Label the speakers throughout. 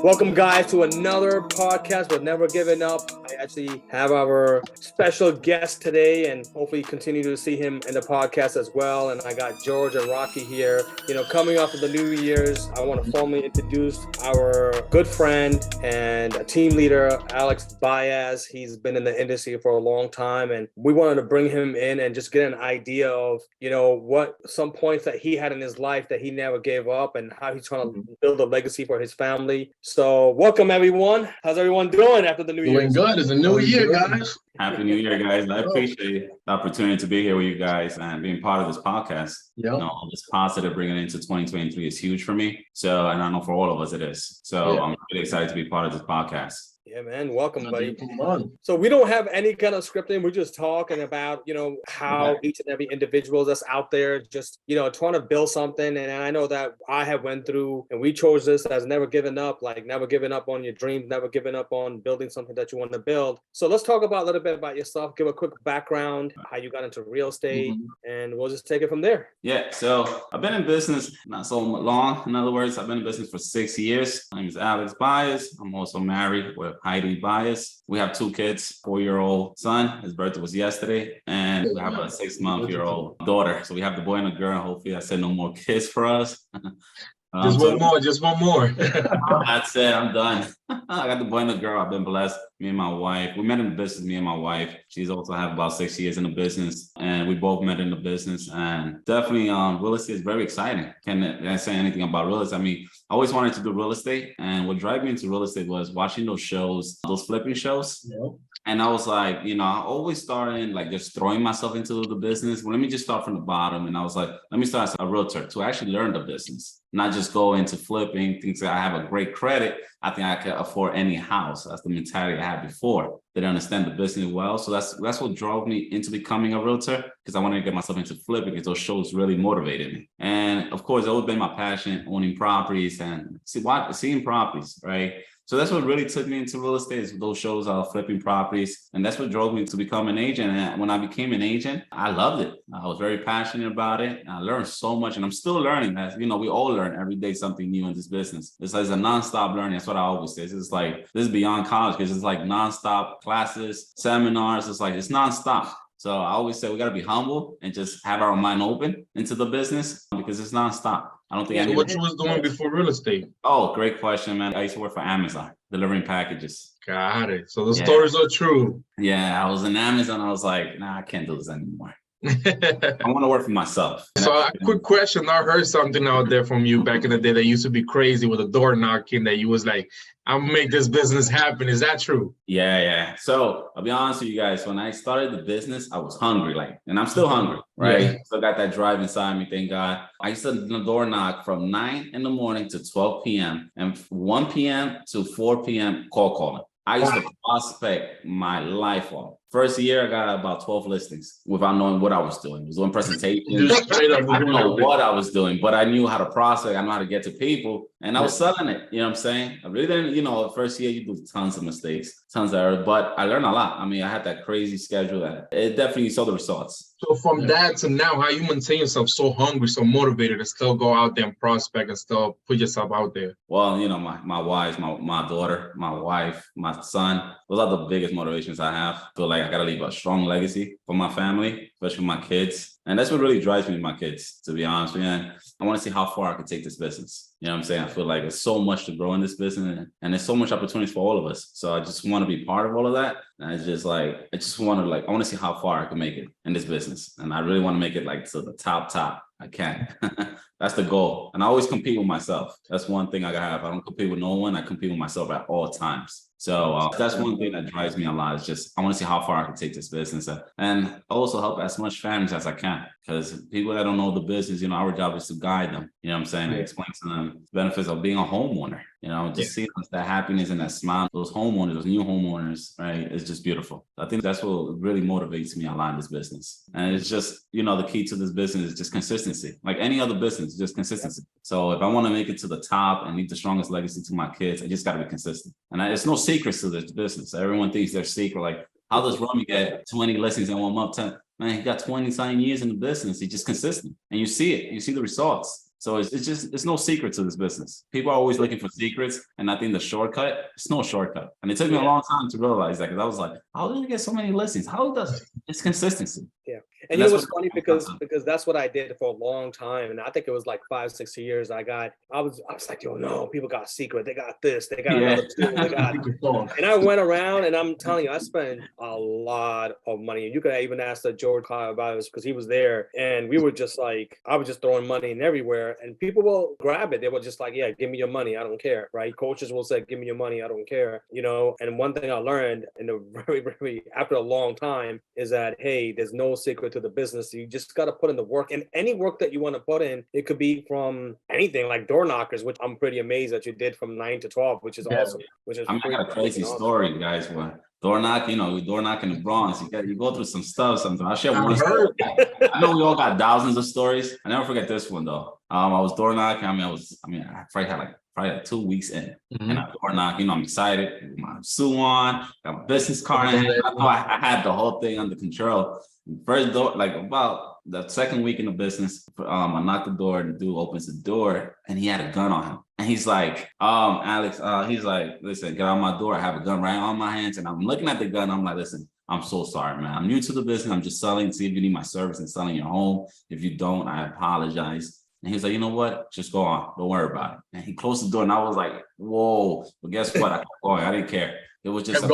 Speaker 1: Welcome, guys, to another podcast with Never Giving Up. I actually have our special guest today, and hopefully continue to see him in the podcast as well. And I got George and Rocky here. Coming off of the New Year's, I want to formally introduce our good friend and a team leader, Baez. He's been in the industry for a long time, and we wanted to bring him in and just get an idea of, what some points that he had in his life that he never gave up and how he's trying to build a legacy for his family. So welcome, everyone. How's everyone doing after the New Year?
Speaker 2: Doing good. It's a new year, guys.
Speaker 3: Happy New Year, guys. I appreciate the opportunity to be here with you guys and being part of this podcast. All this positive bringing into 2023 is huge for me. So, and I know for all of us it is. So I'm really excited to be part of this podcast.
Speaker 1: Yeah, man. Welcome, buddy. Come on. So we don't have any kind of scripting. We're just talking about, how each and every individual that's out there just, trying to build something. And I know that I have went through and we chose this as never giving up, like never giving up on your dreams, never giving up on building something that you want to build. So let's talk about a little bit about yourself. Give a quick background, how you got into real estate, and we'll just take it from there.
Speaker 3: Yeah. So I've been in business not so long. In other words, I've been in business for 6 years. My name is Baez. I'm also married with Baez. We have 2 kids, 4-year-old son. His birthday was yesterday. And we have a 6-month-old daughter. So we have the boy and the girl. Hopefully I said no more kids for us.
Speaker 2: Just one more.
Speaker 3: That's it. I'm done. I got the boy and the girl. I've been blessed. Me and my wife. We met in the business, me and my wife. She's also have about 6 years in the business. And we both met in the business. And definitely real estate is very exciting. Can I say anything about real estate? I mean, I always wanted to do real estate. And what drove me into real estate was watching those shows, those flipping shows. Yep. And I was like, I always started like just throwing myself into the business. Well, let me just start from the bottom. And I was like, let me start as a realtor to actually learn the business, not just go into flipping things that I have a great credit. I think I can afford any house. That's the mentality I had before. Didn't understand the business well. So that's what drove me into becoming a realtor, because I wanted to get myself into flipping because those shows really motivated me. And of course, it's always been my passion, owning properties and seeing properties, right? So that's what really took me into real estate, is those shows of flipping properties. And that's what drove me to become an agent. And when I became an agent, I loved it. I was very passionate about it. I learned so much, and I'm still learning. As we all learn every day something new in this business. It's like a nonstop learning. That's what I always say. It's like, this is beyond college, because it's like nonstop classes, seminars. It's nonstop. So I always say we got to be humble and just have our mind open into the business, because it's nonstop. I don't think.
Speaker 2: So what you was doing before real estate?
Speaker 3: Oh, great question, man. I used to work for Amazon, delivering packages.
Speaker 2: Got it. So the stories are true.
Speaker 3: Yeah, I was in Amazon. I was like, nah, I can't do this anymore. I want to work for myself.
Speaker 2: So a quick question. I heard something out there from you back in the day that used to be crazy with a door knocking, that you was like, I'm gonna make this business happen. Is that true?
Speaker 3: Yeah. So I'll be honest with you guys. When I started the business, I was hungry, and I'm still hungry, right? Yeah. Still got that drive inside me, thank God. I used to door knock from 9 in the morning to 12 p.m. and 1 p.m. to 4 p.m. cold calling. I used to prospect my life off. First year, I got about 12 listings without knowing what I was doing. I was doing presentations. I didn't know what I was doing, but I knew how to prospect. I know how to get to people, and I was selling it. You know what I'm saying? I really didn't, the first year you do tons of mistakes, tons of errors, but I learned a lot. I mean, I had that crazy schedule that it definitely saw the results.
Speaker 2: So from that to now, how you maintain yourself so hungry, so motivated to still go out there and prospect and still put yourself out there?
Speaker 3: Well, my wife, my daughter, my wife, my son, those are the biggest motivations I have. I feel like I got to leave a strong legacy for my family, especially my kids. And that's what really drives me with my kids, to be honest with you. And I want to see how far I can take this business. You know what I'm saying? I feel like there's so much to grow in this business, and there's so much opportunities for all of us. So I just want to be part of all of that. And I want to see how far I can make it in this business. And I really want to make it to the top. I can. That's the goal. And I always compete with myself. That's one thing I gotta have. I don't compete with no one. I compete with myself at all times. So that's one thing that drives me a lot, is just I want to see how far I can take this business and also help as much families as I can, because people that don't know the business, our job is to guide them. You know what I'm saying? And explain to them the benefits of being a homeowner. See that happiness and that smile, those homeowners, those new homeowners, right? It's just beautiful. I think that's what really motivates me a lot in this business. And it's just, the key to this business is just consistency. Like any other business, just consistency. So if I want to make it to the top and leave the strongest legacy to my kids, I just got to be consistent. And it's no secrets to this business. Everyone thinks they're secret. Like, how does Rummy get 20 listings in 1 month? Man, he got 20-something years in the business. He's just consistent. And you see it. You see the results. So it's no secret to this business. People are always looking for secrets, and I think the shortcut, it's no shortcut. And it took me a long time to realize that, because I was like, how did you get so many listings? How does it? It's consistency.
Speaker 1: Yeah. And you know what's funny, because that's what I did for a long time. And I think it was like 5-6 years I was like, yo, no, people got secret. They got this, they got another tool, they got and I went around, and I'm telling you, I spent a lot of money. You could even ask the George about it, because he was there, and we were just like, I was just throwing money in everywhere, and people will grab it. They were just like, yeah, give me your money, I don't care, right? Coaches will say, give me your money, I don't care, you know. And one thing I learned in a very after a long time is that, hey, there's no secret to the business. You just got to put in the work, and any work that you want to put in, it could be from anything like door knockers, which I'm pretty amazed that you did from 9 to 12, which is awesome. Which is
Speaker 3: I got a crazy story, guys. When door knock, door knocking the Bronx, you go through some stuff sometimes. I'll share one story. I know we all got thousands of stories. I never forget this one though. I was door knocking. I probably had 2 weeks in, and I door knock. I'm excited. With my suit on, got my business card in hand. I had the whole thing under control. First door, like about the second week in the business, I knocked the door, and the dude opens the door, and he had a gun on him. And he's like, Alex, he's like, listen, get out my door. I have a gun right on my hands. And I'm looking at the gun. I'm like, listen, I'm so sorry, man. I'm new to the business. I'm just selling, see if you need my service and selling your home. If you don't, I apologize. And he's like, you know what? Just go on. Don't worry about it. And he closed the door, and I was like, whoa. But guess what? I kept going. I didn't care. It was just,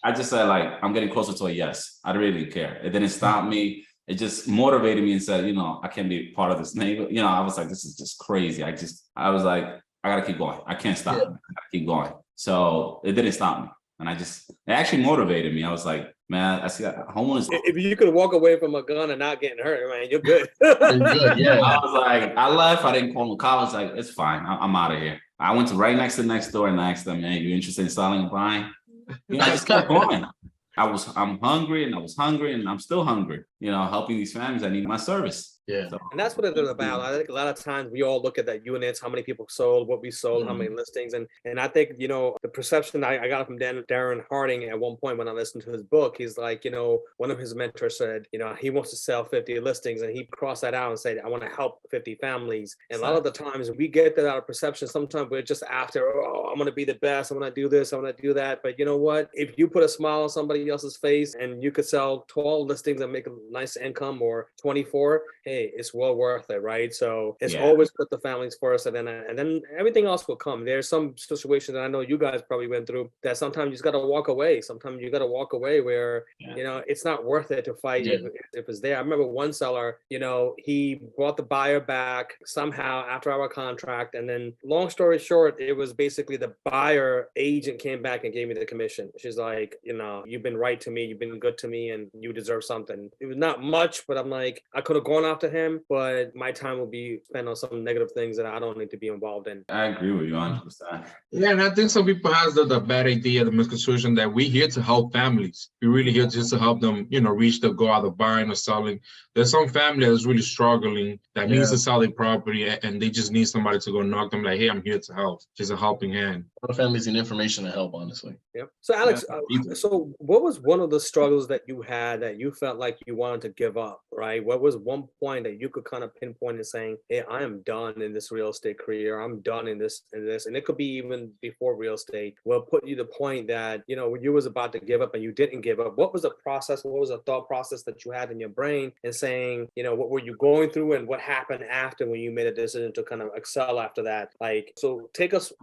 Speaker 3: I just said, like, I'm getting closer to a yes. I really didn't care. It didn't stop me. It just motivated me and said, I can't be part of this neighborhood. I was like, this is just crazy. I was like, I gotta keep going. I can't stop. I gotta keep going. So it didn't stop me. And it actually motivated me. I was like, man, I see that homeless.
Speaker 1: If you could walk away from a gun and not getting hurt, man, you're good.
Speaker 3: You're good, yeah. I was like, I left. I didn't call no call. I was like, it's fine. I'm out of here. I went to right next to the next door and asked them, hey, you interested in selling or buying? I just kept going. I'm hungry, and I was hungry, and I'm still hungry, helping these families that need my service.
Speaker 1: Yeah. So, and that's what it's about. I think a lot of times we all look at that units, how many people sold, what we sold, how many listings. And I think, the perception I got from Darren Harding at one point when I listened to his book, he's like, one of his mentors said, he wants to sell 50 listings, and he crossed that out and said, I want to help 50 families. And a lot of the times we get that out of perception. Sometimes we're just after, I'm going to be the best. I'm going to do this. I'm going to do that. But you know what? If you put a smile on somebody else's face and you could sell 12 listings and make a nice income, or 24, hey, it's well worth it, right? So it's always put the families first, and then everything else will come. There's some situations that I know you guys probably went through that sometimes you just got to walk away. Sometimes you got to walk away where it's not worth it to fight if it's there. I remember one seller, he brought the buyer back somehow after our contract, and then long story short, it was basically the buyer agent came back and gave me the commission. She's like, you've been right to me, you've been good to me, and you deserve something. It was not much, but I'm like, I could have gone after him, but my time will be spent on some negative things that I don't need to be involved in.
Speaker 3: I agree with you 100%.
Speaker 2: Yeah, and I think some people have the bad idea, the misconception that we're here to help families. We're really here just to help them, reach the goal out of buying or selling. There's some family that's really struggling that needs to sell their property, and they just need somebody to go knock them like, hey, I'm here to help. Just a helping hand.
Speaker 4: A lot of families need information to help, honestly.
Speaker 1: Yep. So Alex, so what was one of the struggles that you had that you felt like you wanted to give up, right? What was one point that you could kind of pinpoint and saying, hey, I am done in this real estate career. I'm done in this. And it could be even before real estate. Well, put you the point that, when you was about to give up and you didn't give up. What was the process? What was the thought process that you had in your brain and saying, what were you going through and what happened after when you made a decision to kind of excel after that? So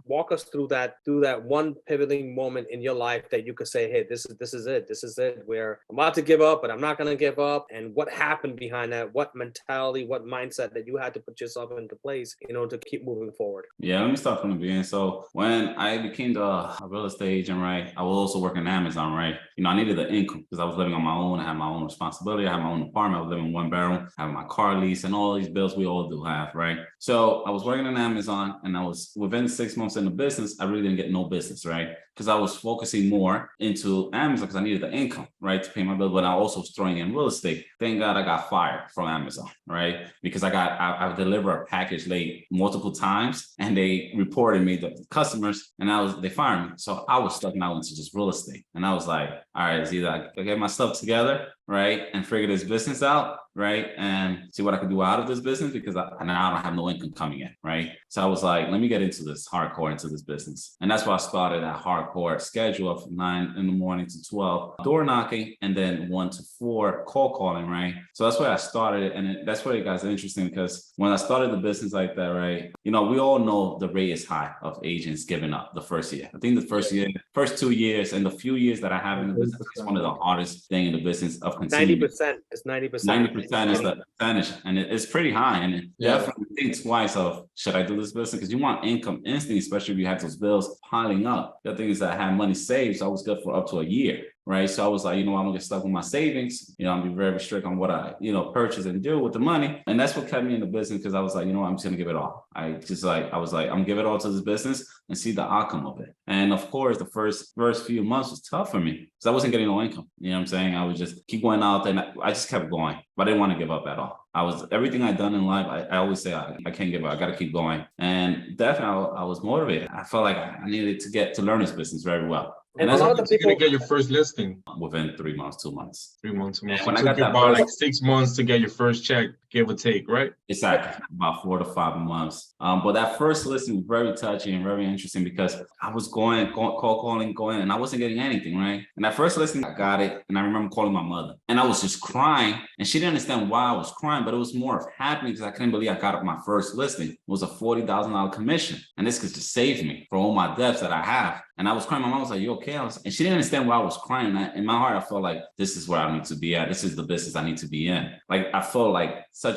Speaker 1: walk us through that one pivoting moment in your life that you could say, hey, this is it, where I'm about to give up, but I'm not going to give up. And what happened behind that? What mentality, what mindset that you had to put yourself into place, to keep moving forward?
Speaker 3: Yeah, let me start from the beginning. So when I became a real estate agent, right, I was also working at Amazon, right? I needed the income because I was living on my own. I had my own responsibility. I had my own apartment. I was living in one bedroom. I have my car lease and all these bills we all do have, right? So I was working in Amazon, and I was within 6 months in the business, I really didn't get no business, right? Because I was focusing more into Amazon because I needed the income, right, to pay my bill. But I also was throwing in real estate. Thank God I got fired from Amazon, right? Because I delivered a package late multiple times, and they reported me the customers, and they fired me. So I was stuck now into just real estate, and I was like, all right, it's either I get my stuff together right? And figure this business out, right? And see what I can do out of this business because now I don't have no income coming in, right? So I was like, let me get into this hardcore into this business. And that's why I started that hardcore schedule of 9 in the morning to 12 door knocking and then 1 to 4 call calling, right? So that's where I started it. And that's where it got interesting because when I started the business like that, right? You know, we all know the rate is high of agents giving up the first year. I think the first year, first 2 years and the few years that I have in the business is one of the hardest thing in the business of continuing.
Speaker 1: 90%. It's 90%.
Speaker 3: 90% is the percentage, and it's pretty high. And definitely think twice of should I do this business because you want income instantly, especially if you have those bills piling up. The other thing is that I had money saved, so I was good for up to a year. Right. So I was like, you know, I'm gonna get stuck with my savings. You know, I'm gonna be very strict on what I, purchase and do with the money. And that's what kept me in the business because I was like, you know, I'm just gonna give it all. I was like, I'm gonna give it all to this business and see the outcome of it. And of course, the first few months was tough for me because I wasn't getting no income. You know what I'm saying? I was just keep going out there and I just kept going, but I didn't want to give up at all. Everything I'd done in life, I always say, I can't give up. I got to keep going. And definitely I was motivated. I felt like I needed to learn this business very well.
Speaker 1: And a lot of the people
Speaker 2: get your first listing
Speaker 3: within 3 months, 2 months.
Speaker 2: 3 months, 2 months.
Speaker 3: When
Speaker 2: So
Speaker 3: I got that
Speaker 2: about
Speaker 3: first,
Speaker 2: like 6 months to get your first check, give or take, right?
Speaker 3: Exactly, about 4 to 5 months. But that first listing was very touchy and very interesting because I was call calling, and I wasn't getting anything, right? And that first listing, I got it, and I remember calling my mother, and I was just crying, and she didn't understand why I was crying, but it was more of happiness because I couldn't believe I got up my first listing. It was a $40,000 commission, and this could just save me for all my debts that I have. And I was crying. My mom was like, "You okay?" And she didn't understand why I was crying. In my heart, I felt like this is where I need to be at. This is the business I need to be in. Like I felt like she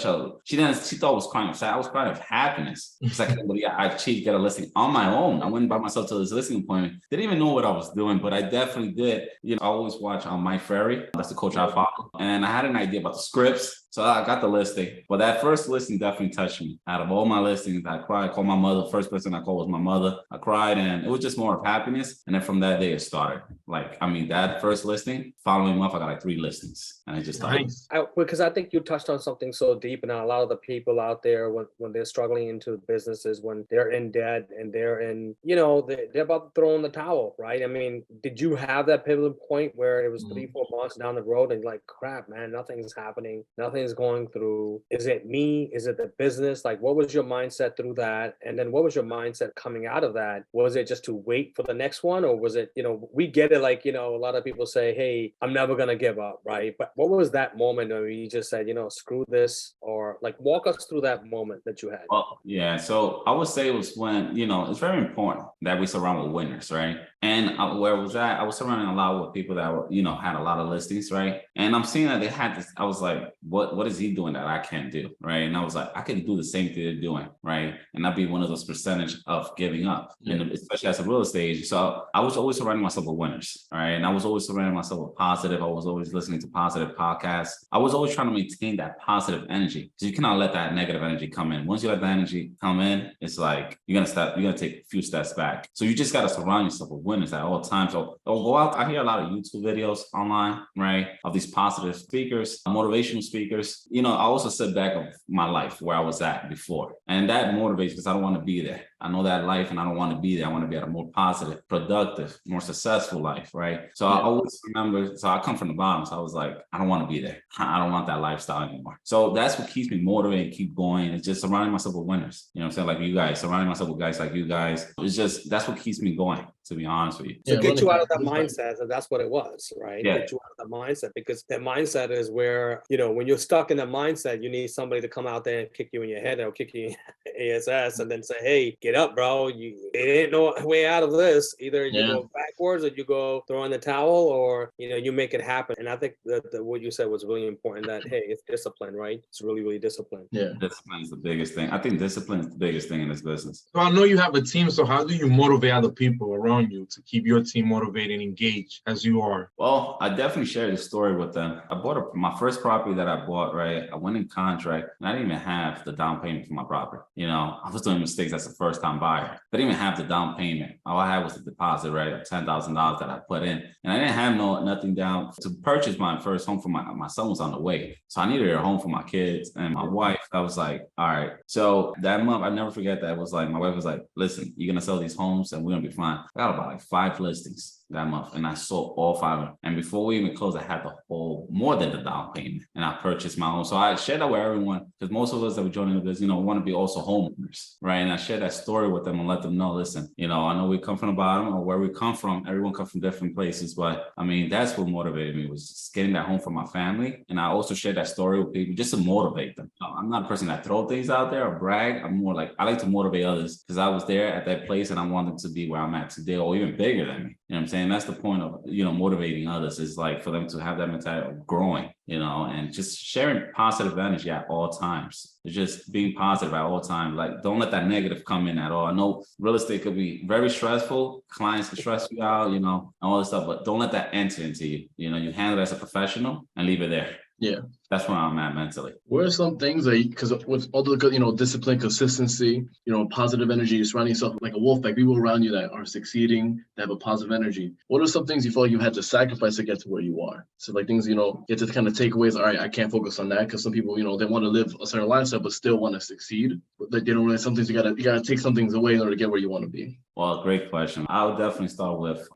Speaker 3: thought I was crying of sad. I was crying of happiness. Because I couldn't believe I achieved to get a listing on my own. I went by myself to this listing appointment. Didn't even know what I was doing, but I definitely did. You know, I always watch on My Ferry. That's the coach I follow. And I had an idea about the scripts. So I got the listing, but that first listing definitely touched me. Out of all my listings, I cried. I called my mother. First person I called was my mother. I cried, and it was just more of happiness. And then from that day, it started. That first listing, following month, I got like 3 listings, and it just started.
Speaker 2: Nice.
Speaker 1: Because I think you touched on something so deep, and a lot of the people out there when they're struggling into businesses, when they're in debt and they're in, they're about to throw in the towel, right? I mean, did you have that pivotal point where it was 3-4 months down the road and like, crap, man, nothing's happening, nothing's going through? Is it me? Is it the business? Like, what was your mindset through that? And then what was your mindset coming out of that? Was it just to wait for the next one, or was it, we get it, like, a lot of people say, hey, I'm never gonna give up, right? But what was that moment where you just said, screw this, or like walk us through that moment that you had?
Speaker 3: Well, yeah. So I would say it was when, it's very important that we surround with winners, right? And where was that? I was surrounding a lot with people that were, had a lot of listings, right? And I'm seeing that they had this. I was like, what is he doing that I can't do, right? And I was like, I can do the same thing they're doing, right? And not be one of those percentage of giving up, and especially as a real estate agent. So I was always surrounding myself with winners, all right? And I was always surrounding myself with positive. I was always listening to positive podcasts. I was always trying to maintain that positive energy because you cannot let that negative energy come in. Once you let that energy come in, it's like you're gonna take a few steps back. So you just gotta surround yourself with winners at all times. So I'll go out. I hear a lot of YouTube videos online, right, of these positive speakers, motivational speakers. I also sit back of my life where I was at before, and that motivates because I don't want to be there. I know that life, and I don't want to be there. I want to be at a more positive, productive, more successful life, right? So I always remember. So I come from the bottom, so I was like, I don't want to be there. I don't want that lifestyle anymore. So that's what keeps me motivated and keep going. It's just surrounding myself with winners. You know what I'm saying? Like you guys, surrounding myself with guys like you guys. It's just that's what keeps me going, to be honest with you.
Speaker 1: So get you out of that mindset, and that's what it was, right?
Speaker 3: Yeah.
Speaker 1: Get you out of the mindset, because that mindset is where, when you're stuck in that mindset, you need somebody to come out there and kick you in your head, or kick you in ASS, and then say, hey, get up, bro. It ain't no way out of this. Either you go backwards, or you go throw in the towel, or, you make it happen. And I think that what you said was really important, that, hey, it's discipline, right? It's really, really discipline.
Speaker 3: Yeah. Discipline is the biggest thing. I think discipline is the biggest thing in this business.
Speaker 2: So I know you have a team. So how do you motivate other people around you to keep your team motivated and engaged as you are?
Speaker 3: Well, I definitely shared the story with them. I bought my first property that I bought, right? I went in contract, and I didn't even have the down payment for my property. I was doing mistakes as a first time buyer. I didn't even have the down payment. All I had was the deposit, right, of $10,000 that I put in. And I didn't have nothing down to purchase my first home for my son was on the way. So I needed a home for my kids and my wife. I was like, all right. So that month, I never forget that. It was like, my wife was like, listen, you're going to sell these homes and we're going to be fine. I got about like 5 listings. that month, and I sold all 5 of them. And before we even closed, I had the whole more than the down payment, and I purchased my own. So I share that with everyone, because most of us that we join in the business, want to be also homeowners, right? And I share that story with them and let them know, listen, I know we come from the bottom, or where we come from. Everyone comes from different places, but I mean, that's what motivated me, was just getting that home for my family. And I also share that story with people just to motivate them. I'm not a person that throw things out there or brag. I'm more like, I like to motivate others, because I was there at that place and I want them to be where I'm at today, or even bigger than me. You know what I'm saying? That's the point of, motivating others, is like for them to have that mentality of growing, and just sharing positive energy at all times. It's just being positive at all times. Like, don't let that negative come in at all. I know real estate could be very stressful. Clients can stress you out, and all this stuff, but don't let that enter into you. You handle it as a professional and leave it there.
Speaker 4: Yeah.
Speaker 3: That's where I'm at mentally.
Speaker 4: What are some things that, because with all the discipline, consistency, positive energy, surrounding yourself like a wolf, like people around you that are succeeding, that have a positive energy. What are some things you feel like you had to sacrifice to get to where you are? So like things, you have to kind of take away. All right, I can't focus on that, because some people, they want to live a certain lifestyle but still want to succeed. But they don't really. Some things you gotta take some things away in order to get where you want to be.
Speaker 3: Well, great question. I would definitely start with,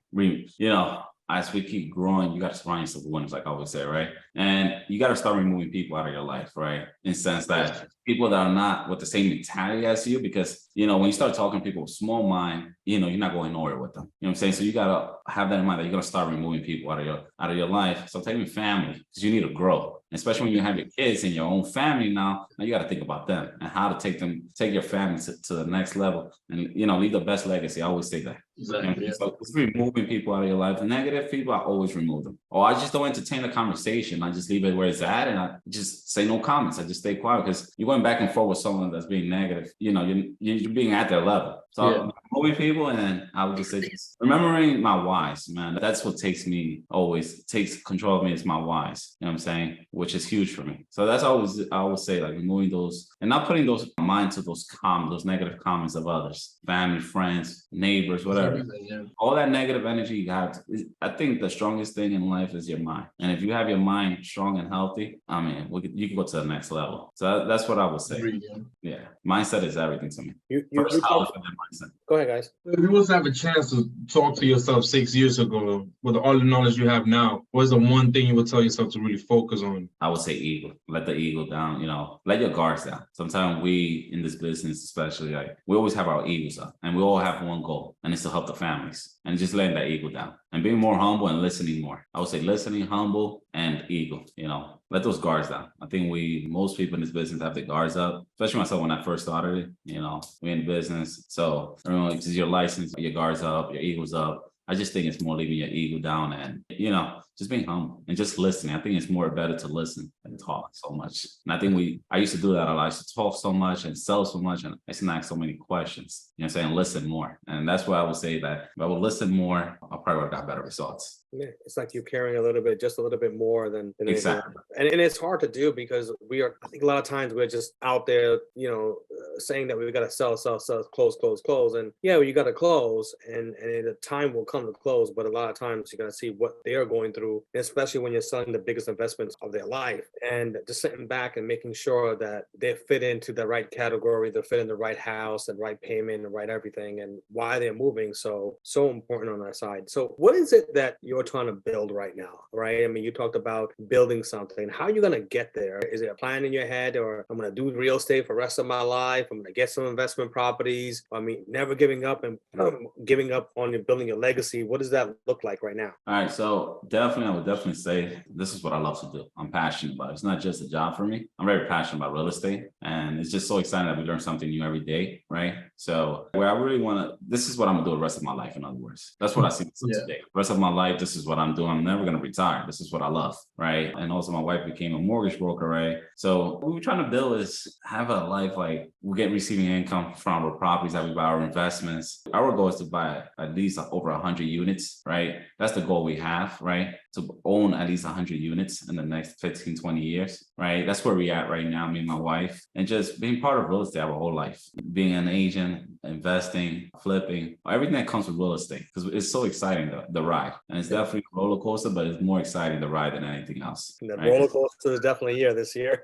Speaker 3: as we keep growing, you got to surround yourself with winners, like I always say, right? And you got to start removing people out of your life, right? In the sense that people that are not with the same mentality as you, because, when you start talking to people with small mind, you're not going nowhere with them. You know what I'm saying? So you got to have that in mind, that you're going to start removing people out of your life. So taking family, because you need to grow. Especially when you have your kids in your own family now you got to think about them and how to take your family to the next level, and leave the best legacy. I always say that.
Speaker 4: Exactly. Yeah.
Speaker 3: So it's removing people out of your life. The negative people, I always remove them. Or I just don't entertain the conversation. I just leave it where it's at, and I just say no comments. I just stay quiet, because you're going back and forth with someone that's being negative. You're being at their level. So moving people, and then I would just say, just remembering my whys, man. That's what takes control of me, is my whys. You know what I'm saying? Which is huge for me. So that's always, I always say, like, removing those and not putting those mind to those negative comments of others, family, friends, neighbors, whatever. All that negative energy you have. I think the strongest thing in life is your mind. And if you have your mind strong and healthy, I mean, you can go to the next level. So that's what I would say. Yeah. Mindset is everything to me. First house and then mindset.
Speaker 1: Go ahead, guys.
Speaker 2: If you was to have a chance to talk to yourself 6 years ago, with all the knowledge you have now, what's the one thing you would tell yourself to really focus on?
Speaker 3: I would say ego. Let the ego down, let your guards down. Sometimes we in this business, especially, like, we always have our egos up, and we all have one goal, and it's to help the families, and just letting that ego down and being more humble and listening more. I would say listening, humble, and ego, let those guards down. I think most people in this business have the guards up, especially myself when I first started it, we in business. So everyone, just your license, your guards up, your ego's up. I just think it's more leaving your ego down and, just being humble and just listening. I think it's more better to listen than talk so much. And I think I used to do that a lot. I used to talk so much and sell so much, and I used to ask so many questions, saying listen more. And that's why I would say that if I would listen more, I'll probably have got better results.
Speaker 1: Yeah, it's like you're caring just a little bit more than
Speaker 3: exactly.
Speaker 1: And it's hard to do, because I think a lot of times we're just out there, saying that we've got to sell, close. And you got to close, and the time will come to close. But a lot of times you got to see what they're going through, especially when you're selling the biggest investments of their life, and just sitting back and making sure that they fit into the right category, they fit in the right house, and right payment, and right everything, and why they're moving. So important on our side. So what is it that you're trying to build right now, right? I mean, you talked about building something. How are you going to get there? Is it a plan in your head, or I'm going to do real estate for the rest of my life? I'm going to get some investment properties. I mean, never giving up and giving up on building your legacy. What does that look like right now?
Speaker 3: All right. So I would definitely say this is what I love to do. I'm passionate about it. It's not just a job for me. I'm very passionate about real estate, and it's just so exciting that we learn something new every day, right? So where I really this is what I'm going to do the rest of my life. In other words, that's what I see today. The rest of my life, this is what I'm doing. I'm never going to retire. This is what I love, right? And also my wife became a mortgage broker, right? So what we're trying to build is have a life like we get receiving income from our properties that we buy, our investments. Our goal is to buy at least over 100 units, right? That's the goal we have, right? To own at least 100 units in the next 15, 20 years, right? That's where we're at right now, me and my wife, and just being part of real estate our whole life, being an agent, investing, flipping, everything that comes with real estate, because it's so exciting, the ride. And it's definitely a roller coaster, but it's more exciting the ride than anything else.
Speaker 1: The roller coaster is definitely here this year.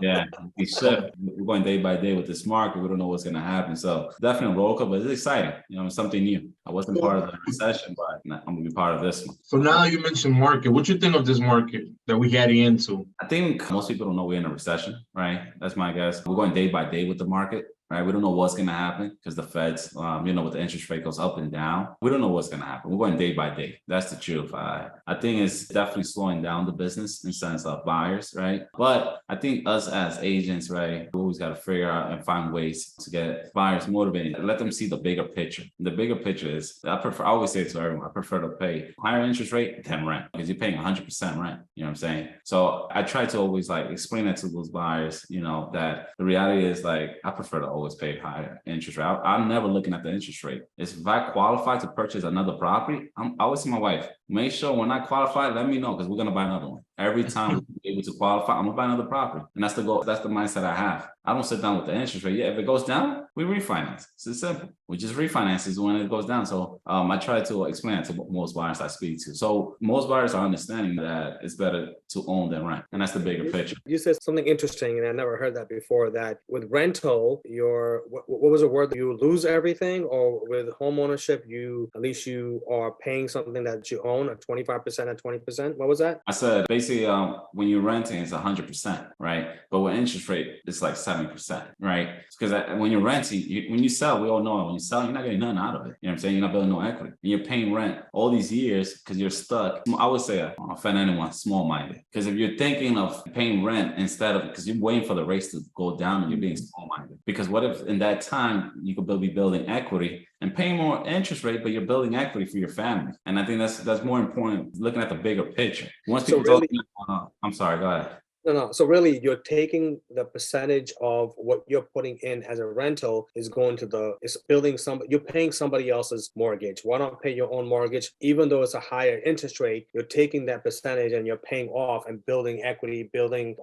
Speaker 3: Yeah, we shift. We're going day by day with this market. We don't know what's going to happen. So definitely a roller coaster, but it's exciting. It's something new. I wasn't part of the recession, but I'm going to be part of this one.
Speaker 2: So now you mentioned market. What you think of this market that we heading into?
Speaker 3: I think most people don't know we're in a recession, right? That's my guess. We're going day by day with the market. Right, we don't know what's going to happen because the Feds, with the interest rate goes up and down. We don't know what's going to happen. We're going day by day. That's the truth. I think it's definitely slowing down the business in sense of buyers, right? But I think us as agents, right, we always got to figure out and find ways to get buyers motivated. Let them see the bigger picture. The bigger picture is I always say to everyone, I prefer to pay higher interest rate than rent because you're paying 100% rent. You know what I'm saying? So I try to always explain that to those buyers, that the reality is I prefer to always pay higher interest rate. I'm never looking at the interest rate. If I qualify to purchase another property, I always see my wife, make sure when I qualify, let me know because we're going to buy another one. Every time we're able to qualify, I'm going to buy another property. And that's the goal. That's the mindset I have. I don't sit down with the interest rate. Yeah, if it goes down, we refinance. It's simple. We just refinance when it goes down. So I try to explain it to most buyers I speak to. So most buyers are understanding that it's better to own than rent. And that's the bigger picture.
Speaker 1: You said something interesting, and I never heard that before, that with rental, what was the word? You lose everything, or with home ownership, at least you are paying something that you own at 25% and 20%. What was that?
Speaker 3: I said, basically, when you're renting, it's 100%, right? But with interest rate, it's 7%, right? Because when you're renting, when you sell, we all know it. When you sell, you're not getting nothing out of it. You know what I'm saying? You're not building no equity. And you're paying rent all these years because you're stuck. I would say, I don't offend anyone, small-minded. Because if you're thinking of paying rent instead of, because you're waiting for the rates to go down and you're being small-minded. Because what if in that time you could be building equity and paying more interest rate, but you're building equity for your family? And I think that's more important, looking at the bigger picture. Once people I'm sorry, go ahead.
Speaker 1: No. So really, you're taking the percentage of what you're putting in as a rental is going to you're paying somebody else's mortgage. Why not pay your own mortgage? Even though it's a higher interest rate, you're taking that percentage and you're paying off and building equity,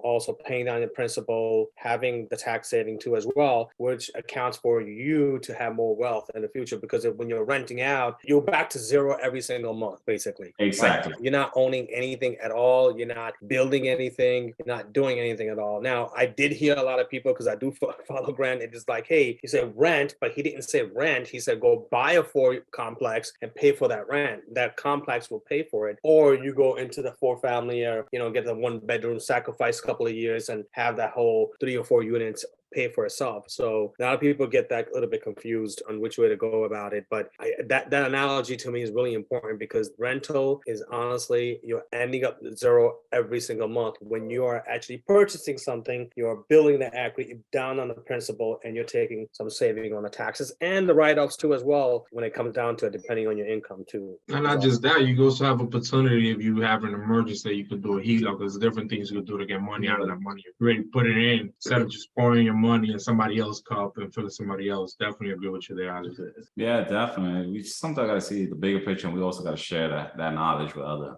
Speaker 1: also paying down your principal, having the tax saving too as well, which accounts for you to have more wealth in the future. Because when you're renting out, you're back to zero every single month, basically.
Speaker 3: Exactly.
Speaker 1: Right? You're not owning anything at all. You're not building anything. You're not doing anything at all. Now, I did hear a lot of people, because I do follow Grant, it is hey, he said rent, but he didn't say rent. He said go buy a 4 complex and pay for that rent. That complex will pay for it. Or you go into the 4-family or, get the 1-bedroom, sacrifice a couple of years and have that whole 3 or 4 units pay for itself. So a lot of people get that a little bit confused on which way to go about it. But that analogy to me is really important, because rental is honestly, you're ending up at zero every single month. When you are actually purchasing something, you're building the equity down on the principal, and you're taking some saving on the taxes and the write-offs too as well, when it comes down to it, depending on your income too.
Speaker 2: And not just that, you also have opportunity if you have an emergency, you could do a HELOC. There's different things you could do to get money out of that money. You already put it in instead of just pouring your money in somebody else's cup and filling somebody else. Definitely agree with you there, Alex.
Speaker 3: Yeah, definitely. We sometimes got to see the bigger picture, and we also got to share that knowledge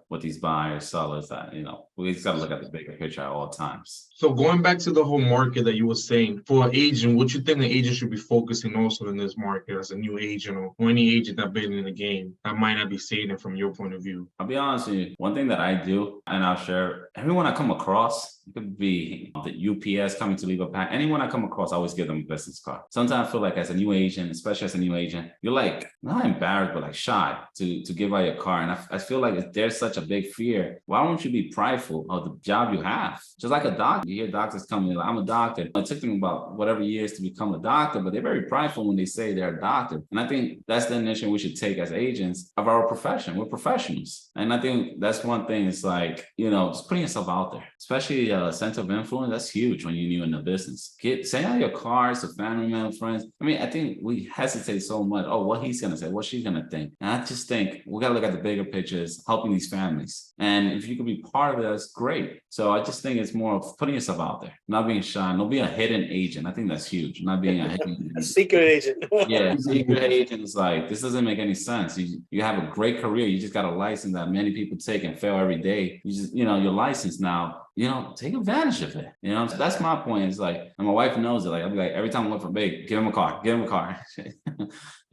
Speaker 3: with these buyers, sellers. That we just got to look at the bigger picture at all times.
Speaker 2: So going back to the whole market that you were saying, for an agent, what you think the agent should be focusing also in this market as a new agent, or any agent that's been in the game that might not be seeing it from your point of view?
Speaker 3: I'll be honest with you. One thing that I do, and I'll share, everyone I come across, it could be the UPS coming to leave a pack. Anyone I come across, I always give them a business card. Sometimes I feel like as a new agent, especially as a new agent, you're not embarrassed, but shy to give out your card. And I feel like if there's such a big fear, why don't you be prideful of the job you have? Just like a doctor. You hear doctors coming, I'm a doctor. It took them about whatever years to become a doctor, but they're very prideful when they say they're a doctor. And I think that's the initiative we should take as agents of our profession. We're professionals. And I think that's one thing. It's just putting yourself out there, especially a sense of influence. That's huge when you're new in the business. Say out your cards to family members, friends. I think we hesitate so much. Oh, what he's going to say, what she's going to think. And I just think we got to look at the bigger pictures, helping these families. And if you could be part of it, that's great. So I just think it's more of putting yourself out there, not being shy, not being a hidden agent. I think that's huge. Not being a hidden
Speaker 1: a secret agent.
Speaker 3: Yeah, secret agent is this doesn't make any sense. You have a great career. You just got a license that many people take and fail every day. You just, you're licensed now. Take advantage of it. So that's my point. It's and my wife knows it. I'll be every time I look for big, give him a car.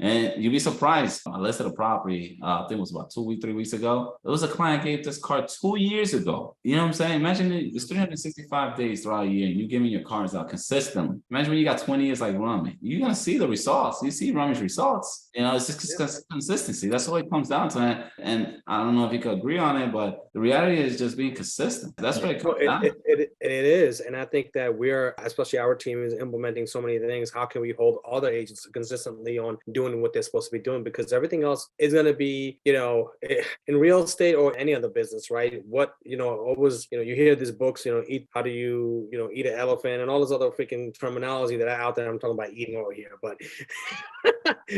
Speaker 3: And you'd be surprised. I listed a property, I think it was about 3 weeks ago. It was a client gave this car 2 years ago. You know what I'm saying? Imagine it's 365 days throughout a year and you giving your cars out consistently. Imagine when you got 20 years like Rummy. You're going to see the results. You see Rummy's results. You know, it's just consistency. That's all it comes down to. And I don't know if you could agree on it, but the reality is just being consistent. That's what it comes down to.
Speaker 1: It is. And I think that we're, especially our team, is implementing so many things. How can we hold other agents consistently on doing what they're supposed to be doing? Because everything else is going to be, you know, in real estate or any other business, right? What, you know, always, you know, you hear these books, you know, how do you, you know, eat an elephant and all this other freaking terminology that are out there. I'm talking about eating over here, but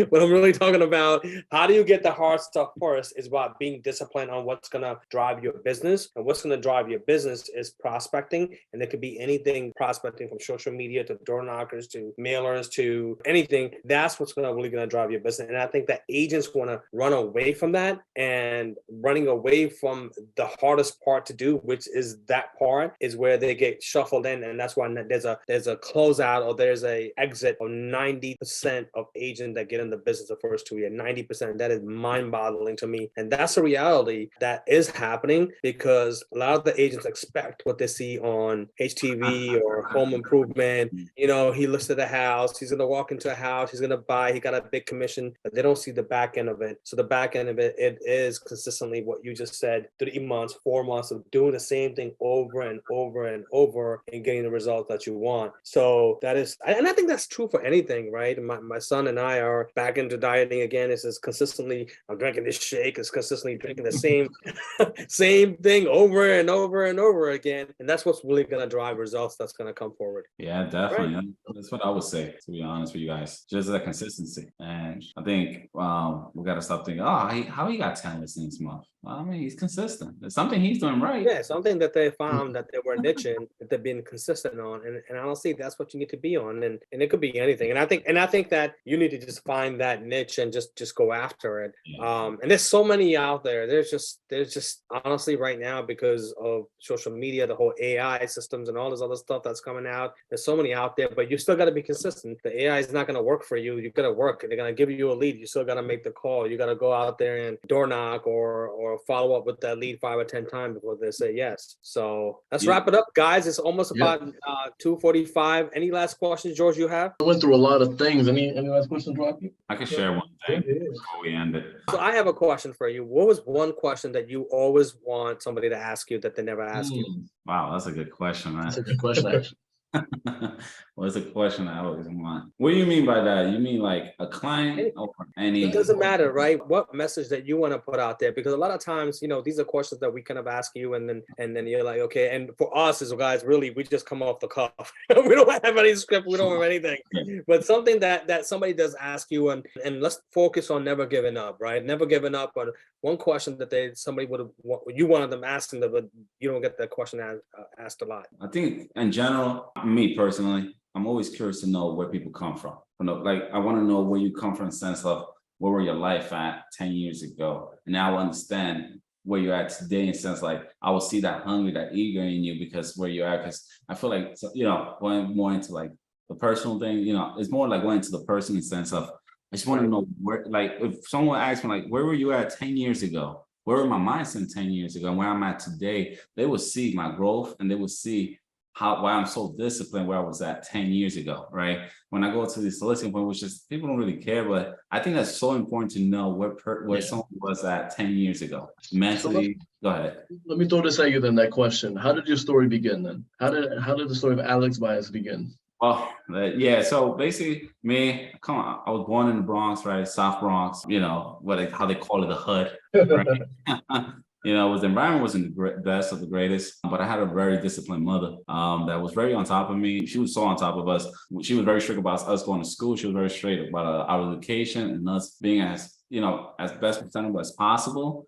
Speaker 1: what I'm really talking about, how do you get the hard stuff first, is about being disciplined on what's going to drive your business. And what's going to drive your business is prospecting. And it could be anything, prospecting from social media to door knockers to mailers to anything. That's what's really going to drive your business. And I think that agents want to run away from that, and running away from the hardest part to do, which is that part, is where they get shuffled in. And that's why there's a closeout, or there's a exit of 90% of agents that get in the business the first 2 years. 90%. That is mind-boggling to me. And that's a reality that is happening, because a lot of the agents expect what they see on HTV or Home Improvement. You know, he listed a house, he's going to walk into a house, he's going to buy, he got a big commission, but they don't see the back end of it. So the back end of it is consistently what you just said, 3 months, 4 months of doing the same thing over and over and over and getting the results that you want. So that is, and I think that's true for anything, right? My son and I are back into dieting again. It's just consistently, I'm drinking this shake, it's consistently drinking the same thing over and over and over again. And that's what's really going to drive results that's going to come forward.
Speaker 3: Yeah, definitely.
Speaker 1: Right.
Speaker 3: That's what I would say, to be honest with you guys. Just that consistency. And I think we got to stop thinking, how he got 10 listings a month? Well, I mean, he's consistent. It's something he's doing right.
Speaker 1: Yeah, something that they found that they were niching, that they've been consistent on. And honestly, that's what you need to be on. And it could be anything. And I think that you need to just find that niche and just go after it.
Speaker 3: Yeah.
Speaker 1: And there's so many out there. There's just honestly right now, because of social media, the whole AI systems and all this other stuff that's coming out. There's so many out there, but you still got to be consistent. The AI is not going to work for you. You got to work. They're going to give you a lead. You still got to make the call. You got to go out there and door knock or follow up with that lead 5 or 10 times before they say yes. So let's wrap it up, guys. It's almost about 2:45. Any last questions, George, you have?
Speaker 4: I went through a lot of things. Any last questions, Rocky?
Speaker 3: I can share one thing before we end it.
Speaker 1: So I have a question for you. What was one question that you always want somebody to ask you that they never ask you?
Speaker 3: Wow, that's a good question, man.
Speaker 4: That's a good question, actually.
Speaker 3: What's a question I always want? What do you mean by that? You mean like a client or any?
Speaker 1: It doesn't matter, right? What message that you want to put out there? Because a lot of times, you know, these are questions that we kind of ask you, and then you're like, okay. And for us as guys, really, we just come off the cuff. We don't have any script. We don't have anything. But something that somebody does ask you, and let's focus on never giving up, right? Never giving up. But one question that somebody would have, you wanted them asking, but you don't get that question asked a lot.
Speaker 3: I think in general, me personally, I'm always curious to know where people come from. Like, I want to know where you come from in the sense of where were your life at 10 years ago? And now I understand where you're at today in the sense like I will see that hungry, that eager in you because where you're at. Because I feel like, you know, going more into like the personal thing, you know, it's more like going to the person in the sense of I just want to know where, like, if someone asks me, like, where were you at 10 years ago? Where were my mindset 10 years ago? And where I'm at today, they will see my growth and they will see why I'm so disciplined where I was at 10 years ago, right? When I go to the soliciting point, which is people don't really care, but I think that's so important to know where someone was at 10 years ago. Mentally, go ahead.
Speaker 4: Let me throw this at you then, that question. How did your story begin then? How did the story of Alex Baez begin?
Speaker 3: Oh, yeah. So basically, I was born in the Bronx, right? South Bronx, you know, how they call it, the hood, right? You know, the environment wasn't the best of the greatest, but I had a very disciplined mother that was very on top of me. She was so on top of us. She was very strict about us going to school. She was very straight about our education and us being as, you know, as best presentable as possible.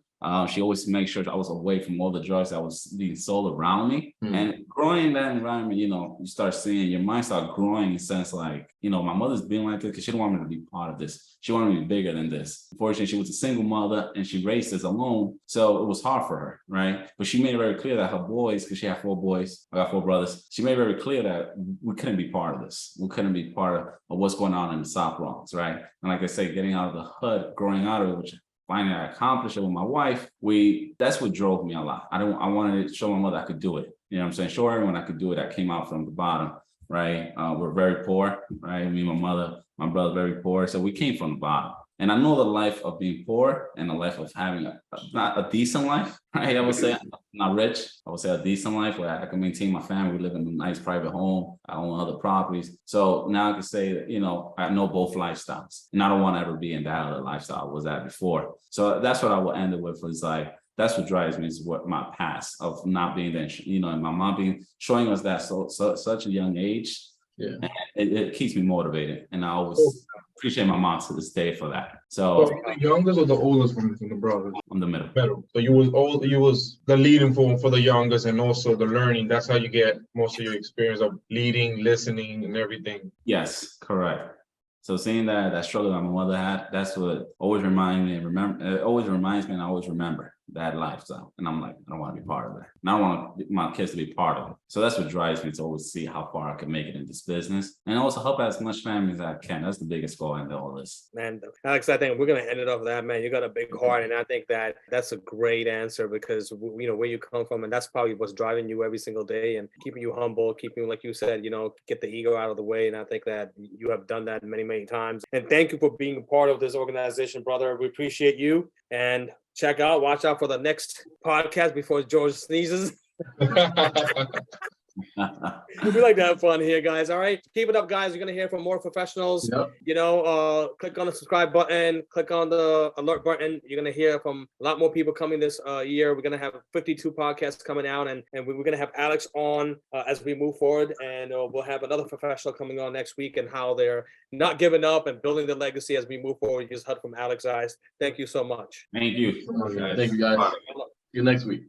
Speaker 3: She always made sure I was away from all the drugs that was being sold around me. And growing in that environment, you know, you start seeing your mind start growing in a sense like, you know, my mother's being like this because she didn't want me to be part of this. She wanted me to be bigger than this. Unfortunately, she was a single mother and she raised us alone. So it was hard for her, right? But she made it very clear that her boys, because she had 4 boys, I got 4 brothers. She made it very clear that we couldn't be part of this. We couldn't be part of what's going on in the South Bronx, right? And like I say, getting out of the hood, growing out of it, which finally I accomplished it with my wife, that's what drove me a lot. I wanted to show my mother I could do it. You know what I'm saying? Show everyone I could do it. I came out from the bottom, right? We're very poor, right? Me and my mother, my brother, very poor. So we came from the bottom. And I know the life of being poor and the life of having not a decent life, right? I would say not rich. I would say a decent life where I can maintain my family. We live in a nice private home. I own other properties. So now I can say that, you know, I know both lifestyles and I don't want to ever be in that other lifestyle I was at before. So that's what I will end it with is like, that's what drives me is what my past of not being there, you know, and my mom showing us that such a young age. Yeah, it keeps me motivated, and I always appreciate my mom to this day for that. So,
Speaker 2: are you the youngest or the oldest from the brothers?
Speaker 3: I'm the middle.
Speaker 2: So you was the leading for the youngest, and also the learning. That's how you get most of your experience of leading, listening, and everything.
Speaker 3: Yes, correct. So seeing that struggle that my mother had, that's what always reminds me and remember. It always reminds me, and I always remember that lifestyle. And I'm like, I don't want to be part of that. And I don't want my kids to be part of it. So that's what drives me to always see how far I can make it in this business and also help as much family as I can. That's the biggest goal in all this.
Speaker 1: Man, Alex, I think we're going to end it off with that, man. You got a big heart. And I think that's a great answer because, you know, where you come from. And that's probably what's driving you every single day and keeping you humble, keeping, like you said, you know, get the ego out of the way. And I think that you have done that many, many times. And thank you for being a part of this organization, brother. We appreciate you. And watch out for the next podcast before George sneezes. We like to have fun here, guys. All right, keep it up, guys. You're gonna hear from more professionals. Yep. You know, click on the subscribe button, click on the alert button. You're gonna hear from a lot more people coming this year. We're gonna have 52 podcasts coming out, and we're gonna have Alex on as we move forward, and we'll have another professional coming on next week and how they're not giving up and building the legacy as we move forward. You just heard from Alex, guys. Thank you so much.
Speaker 3: Thank you.
Speaker 4: Thank you, guys. See you next week.